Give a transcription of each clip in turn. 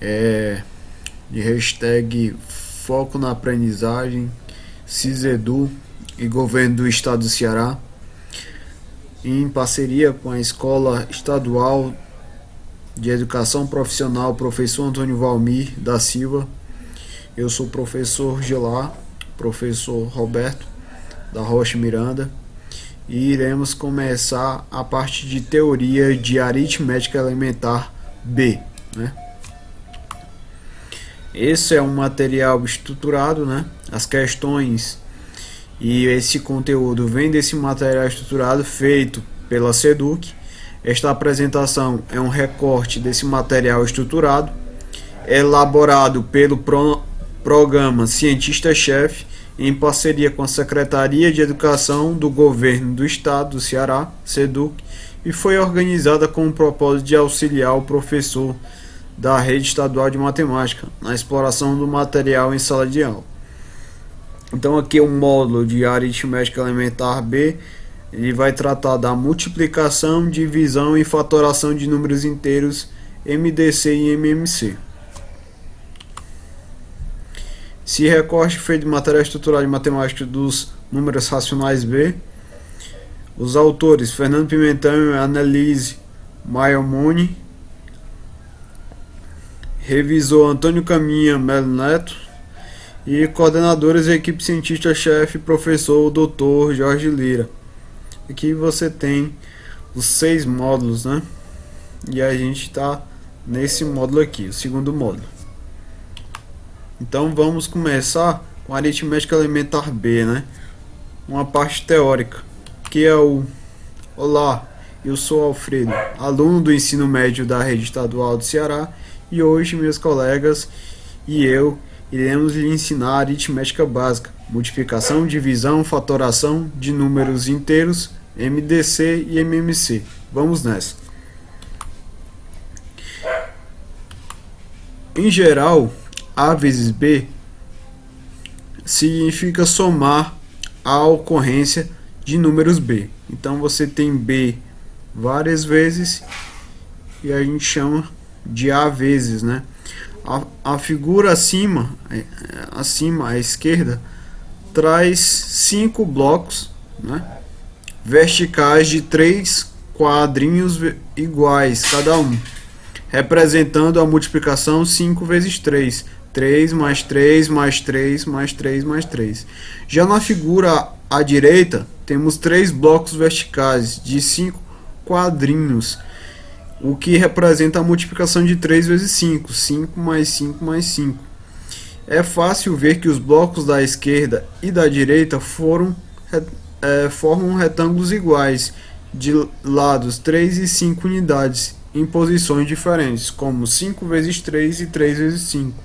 de hashtag Foco na Aprendizagem, CISEDU e Governo do Estado do Ceará, em parceria com a Escola Estadual de Educação Profissional Professor Antônio Valmir da Silva. Eu sou o professor Gelar, professor Roberto da Rocha Miranda, e iremos começar a parte de teoria de aritmética elementar B, né? Esse é um material estruturado, né? As questões e esse conteúdo vem desse material estruturado feito pela SEDUC. Esta apresentação é um recorte desse material estruturado, elaborado pelo programa Cientista-Chefe, em parceria com a Secretaria de Educação do Governo do Estado do Ceará, SEDUC, e foi organizada com o propósito de auxiliar o professor da Rede Estadual de Matemática na exploração do material em sala de aula. Então aqui é o módulo de aritmética elementar B. Ele vai tratar da multiplicação, divisão e fatoração de números inteiros MDC e MMC. Esse recorte feito de material estrutural de matemática dos números racionais B. Os autores: Fernando Pimentão e Annelise Maiomoni. Revisor: Antônio Caminha Melo Neto. E coordenadores da equipe cientista-chefe, professor Dr. Jorge Lira. Aqui você tem os 6 módulos, né? E a gente está nesse módulo aqui, o segundo módulo. Então vamos começar com a aritmética elementar B, né? Uma parte teórica, que é o... Olá, eu sou Alfredo, aluno do ensino médio da Rede Estadual do Ceará, e hoje meus colegas e eu iremos lhe ensinar aritmética básica, multiplicação, divisão, fatoração de números inteiros, MDC e MMC. Vamos nessa. Em geral, A vezes B significa somar a ocorrência de números B. Então você tem B várias vezes e a gente chama de A vezes, né? A figura acima à esquerda traz 5 blocos, né, verticais de 3 quadrinhos iguais cada um, representando a multiplicação 5 vezes 3, 3 mais 3 mais 3 mais 3 mais 3. Já na figura à direita temos 3 blocos verticais de 5 quadrinhos, o que representa a multiplicação de 3 vezes 5, 5 mais 5 mais 5. É fácil ver que os blocos da esquerda e da direita formam retângulos iguais, de lados 3 e 5 unidades, em posições diferentes, como 5 vezes 3 e 3 vezes 5.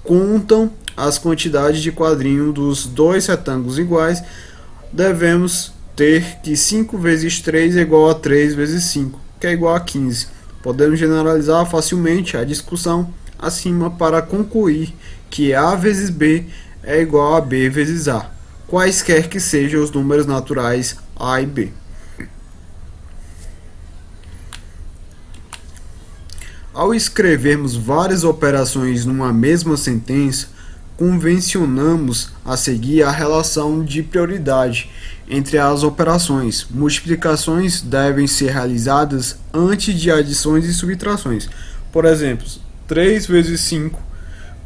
Contam as quantidades de quadrinho dos dois retângulos iguais, devemos ter que 5 vezes 3 é igual a 3 vezes 5, que é igual a 15. Podemos generalizar facilmente a discussão acima para concluir que A vezes B é igual a B vezes A, quaisquer que sejam os números naturais A e B. Ao escrevermos várias operações numa mesma sentença, convencionamos a seguir a relação de prioridade entre as operações. Multiplicações devem ser realizadas antes de adições e subtrações. Por exemplo, 3 vezes 5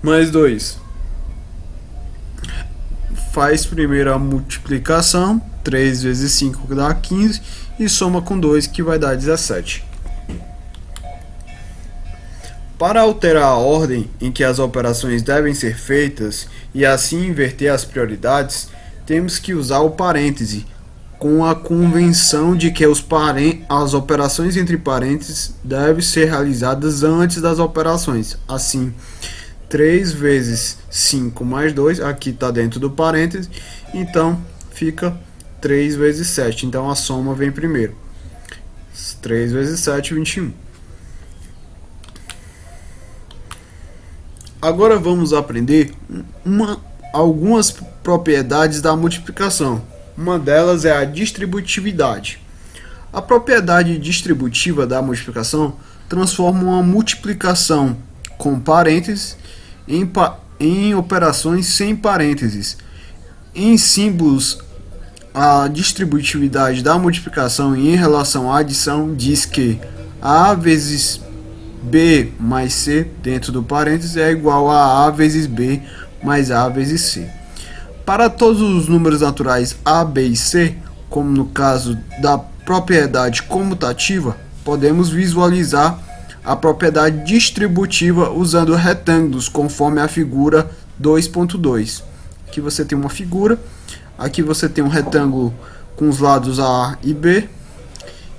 mais 2. Faz primeiro a multiplicação, 3 vezes 5 que dá 15, e soma com 2 que vai dar 17. Para alterar a ordem em que as operações devem ser feitas e assim inverter as prioridades, temos que usar o parêntese, com a convenção de que as operações entre parênteses devem ser realizadas antes das operações. Assim, 3 vezes 5 mais 2, aqui está dentro do parêntese, então fica 3 vezes 7. Então a soma vem primeiro. 3 vezes 7, 21. Agora vamos aprender algumas propriedades da multiplicação. Uma delas é a distributividade. A propriedade distributiva da multiplicação transforma uma multiplicação com parênteses, em operações sem parênteses. Em símbolos, a distributividade da multiplicação em relação à adição diz que A vezes B mais C dentro do parênteses é igual a vezes B mais A vezes C. Para todos os números naturais A, B e C, como no caso da propriedade comutativa, podemos visualizar a propriedade distributiva usando retângulos conforme a figura 2.2. Aqui você tem uma figura, aqui você tem um retângulo com os lados A e B,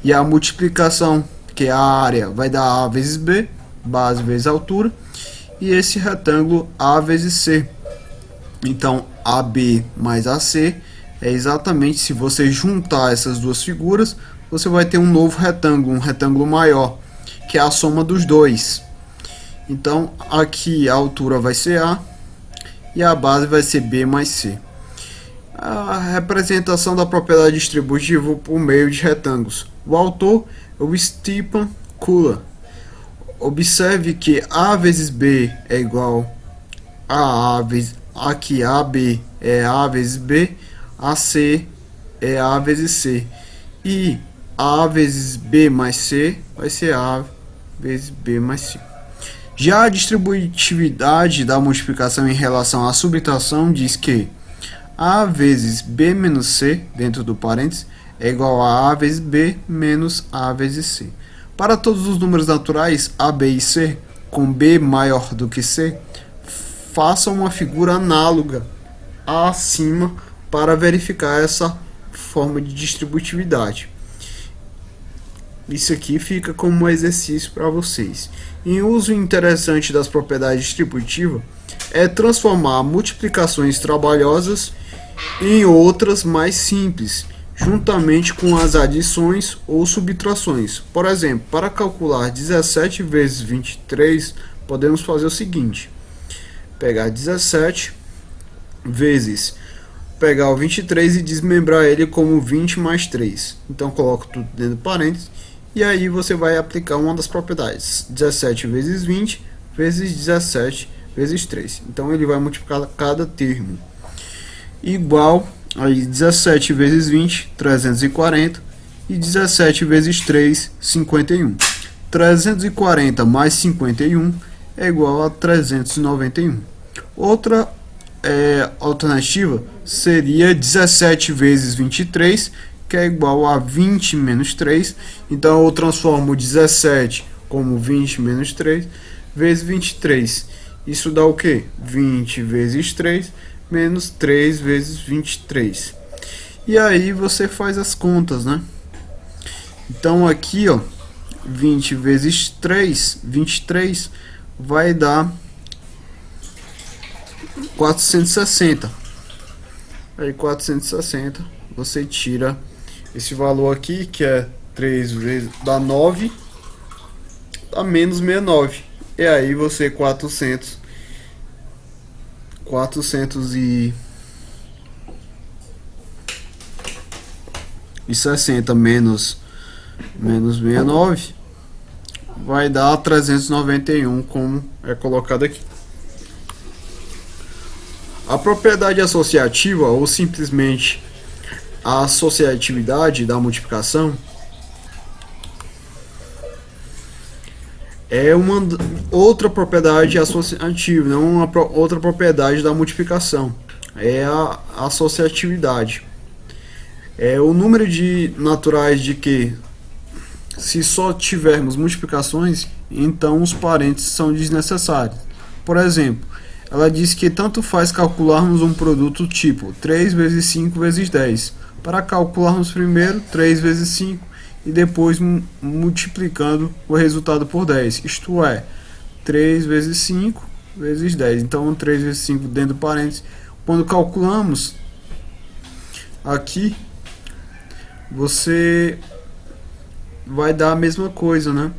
e a multiplicação, que é a área, vai dar A vezes B, base vezes altura, e esse retângulo A vezes C. Então AB mais AC é exatamente, se você juntar essas duas figuras, você vai ter um novo retângulo, um retângulo maior, que é a soma dos dois. Então aqui a altura vai ser A e a base vai ser B mais C. A representação da propriedade distributiva por meio de retângulos. O autor é o Stephen Kula. Observe que A vezes B é igual a vezes, aqui AB é A vezes B, AC é A vezes C, e A vezes B mais C vai ser A vezes B mais C. Já a distributividade da multiplicação em relação à subtração diz que A vezes B menos C, dentro do parênteses, é igual a A vezes B menos A vezes C. Para todos os números naturais A, B e C, com B maior do que C, faça uma figura análoga acima para verificar essa forma de distributividade. Isso aqui fica como um exercício para vocês. E um uso interessante das propriedades distributivas é transformar multiplicações trabalhosas em outras mais simples, juntamente com as adições ou subtrações. Por exemplo, para calcular 17 vezes 23, podemos fazer o seguinte: pegar 17 vezes, pegar o 23 e desmembrar ele como 20 mais 3. Então coloco tudo dentro do parênteses e aí você vai aplicar uma das propriedades: 17 vezes 20 vezes 17 vezes 3. Então ele vai multiplicar cada termo. Igual aí 17 vezes 20, 340, e 17 vezes 3, 51. 340 mais 51 é igual a 391. Outra alternativa seria 17 vezes 23, que é igual a 20 menos 3. Então eu transformo 17 como 20 menos 3 vezes 23. Isso dá o que? 20 vezes 3 menos 3 vezes 23. E aí você faz as contas, né? Então aqui, ó, 20 vezes 3, 23, vai dar 460. Aí 460, você tira esse valor aqui, que é 3 vezes, dá 9, dá menos 69. E aí você 460 menos 69 vai dar 391, como é colocado aqui. A propriedade associativa, ou simplesmente a associatividade da multiplicação, é uma outra propriedade associativa, não uma outra propriedade da multiplicação. É a associatividade. É o número de naturais de que, se só tivermos multiplicações, então os parênteses são desnecessários. Por exemplo, ela diz que tanto faz calcularmos um produto tipo 3 vezes 5 vezes 10, para calcularmos primeiro 3 vezes 5 e depois multiplicando o resultado por 10, isto é, 3 vezes 5 vezes 10. Então 3 vezes 5 dentro do parênteses. Quando calculamos aqui, você vai dar a mesma coisa, né?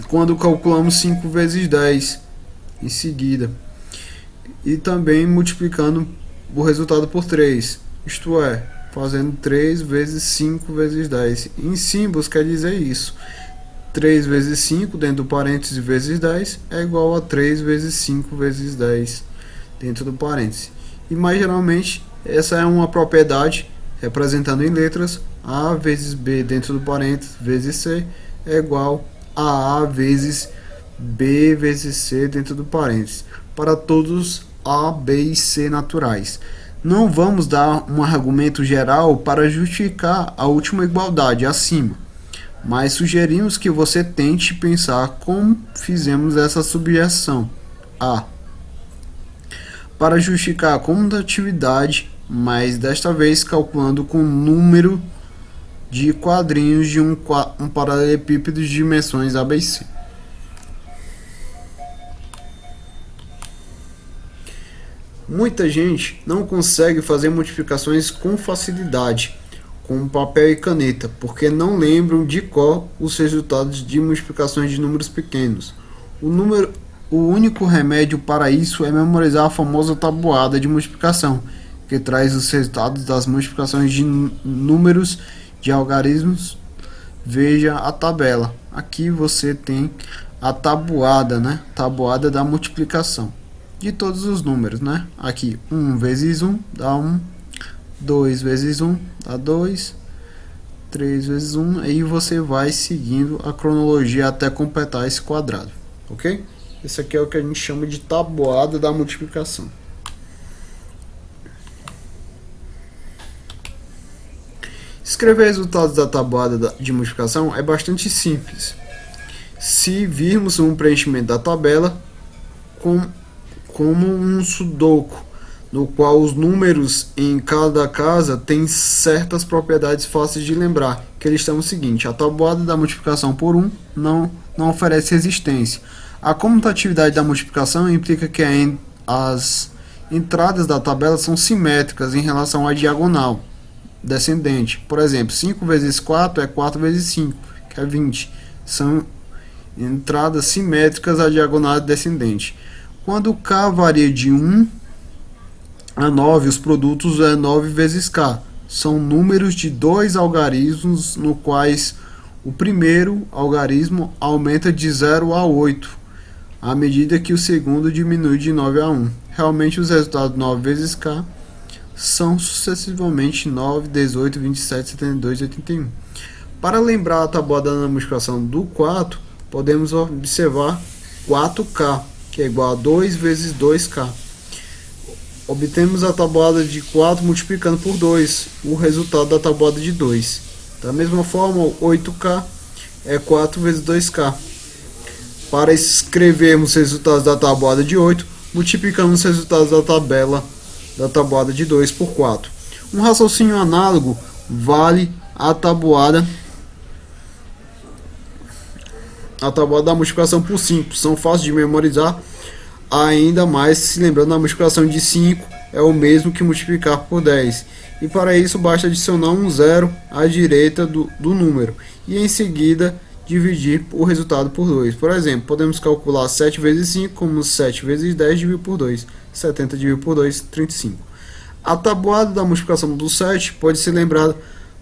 Quando calculamos 5 vezes 10 em seguida, e também multiplicando o resultado por 3, isto é, fazendo 3 vezes 5 vezes 10. Em símbolos quer dizer isso. 3 vezes 5 dentro do parênteses vezes 10 é igual a 3 vezes 5 vezes 10 dentro do parênteses. E mais geralmente essa é uma propriedade representando em letras: A vezes B dentro do parênteses vezes C é igual a A vezes B vezes C dentro do parênteses, para todos A, B e C naturais. Não vamos dar um argumento geral para justificar a última igualdade acima, mas sugerimos que você tente pensar como fizemos essa subjeção A para justificar a comutatividade, mas desta vez calculando com o número de quadrinhos de um paralelepípedo de dimensões A, B e C. Muita gente não consegue fazer multiplicações com facilidade com papel e caneta, porque não lembram de cor os resultados de multiplicações de números pequenos. O único remédio para isso é memorizar a famosa tabuada de multiplicação, que traz os resultados das multiplicações de números de algarismos. Veja a tabela. Aqui você tem a tabuada, né? Tabuada da multiplicação de todos os números, né? Aqui 1 vezes 1 dá 1, 2 vezes 1 dá 2, 3 vezes 1, aí você vai seguindo a cronologia até completar esse quadrado, ok? Esse aqui é o que a gente chama de tabuada da multiplicação. Escrever resultados da tabuada de multiplicação é bastante simples. Se virmos um preenchimento da tabela como um sudoku, no qual os números em cada casa têm certas propriedades fáceis de lembrar, que eles estão o seguinte: a tabuada da multiplicação por 1 não oferece resistência. A comutatividade da multiplicação implica que as entradas da tabela são simétricas em relação à diagonal descendente. Por exemplo, 5 vezes 4 é 4 vezes 5, que é 20. São entradas simétricas à diagonal descendente. Quando K varia de 1 a 9, os produtos é 9 vezes K. São números de dois algarismos, no quais o primeiro algarismo aumenta de 0 a 8, à medida que o segundo diminui de 9 a 1. Realmente os resultados 9 vezes K são sucessivamente 9, 18, 27, 72 e 81. Para lembrar a tabuada da multiplicação do 4, podemos observar 4K, que é igual a 2 vezes 2K. Obtemos a tabuada de 4 multiplicando por 2, o resultado da tabuada de 2. Da mesma forma, 8K é 4 vezes 2K. Para escrevermos os resultados da tabuada de 8, multiplicamos os resultados da tabuada de 2 por 4. Um raciocínio análogo vale a tabuada da multiplicação por 5. São fáceis de memorizar, ainda mais se lembrando da multiplicação de 5 é o mesmo que multiplicar por 10. E para isso basta adicionar um zero à direita do número e em seguida dividir o resultado por 2. Por exemplo, podemos calcular 7 vezes 5 como 7 vezes 10 dividido por 2. 70 dividido por 2, 35. A tabuada da multiplicação do 7 pode ser lembrada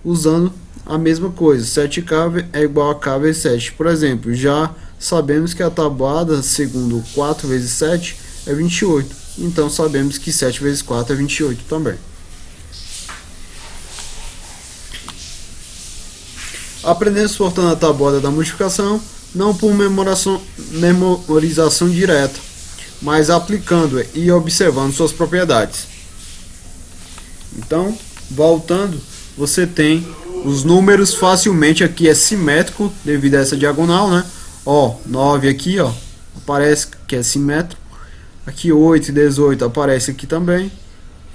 usando a mesma coisa. 7K é igual a K vezes 7. Por exemplo, já sabemos que a tabuada segundo 4 vezes 7 é 28. Então sabemos que 7 vezes 4 é 28 também. Aprendemos, portanto, a tabuada da multiplicação não por memorização direta, mas aplicando e observando suas propriedades. Então, voltando, você tem os números facilmente. Aqui é simétrico devido a essa diagonal, né? Ó, 9 aqui, ó, aparece que é simétrico. Aqui 8 e 18 aparece aqui também.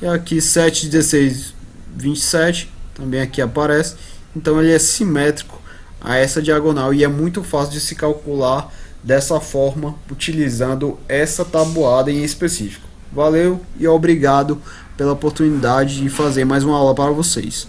E aqui 7, 16, 27 também aqui aparece. Então ele é simétrico a essa diagonal e é muito fácil de se calcular dessa forma, utilizando essa tabuada em específico. Valeu e obrigado pela oportunidade de fazer mais uma aula para vocês.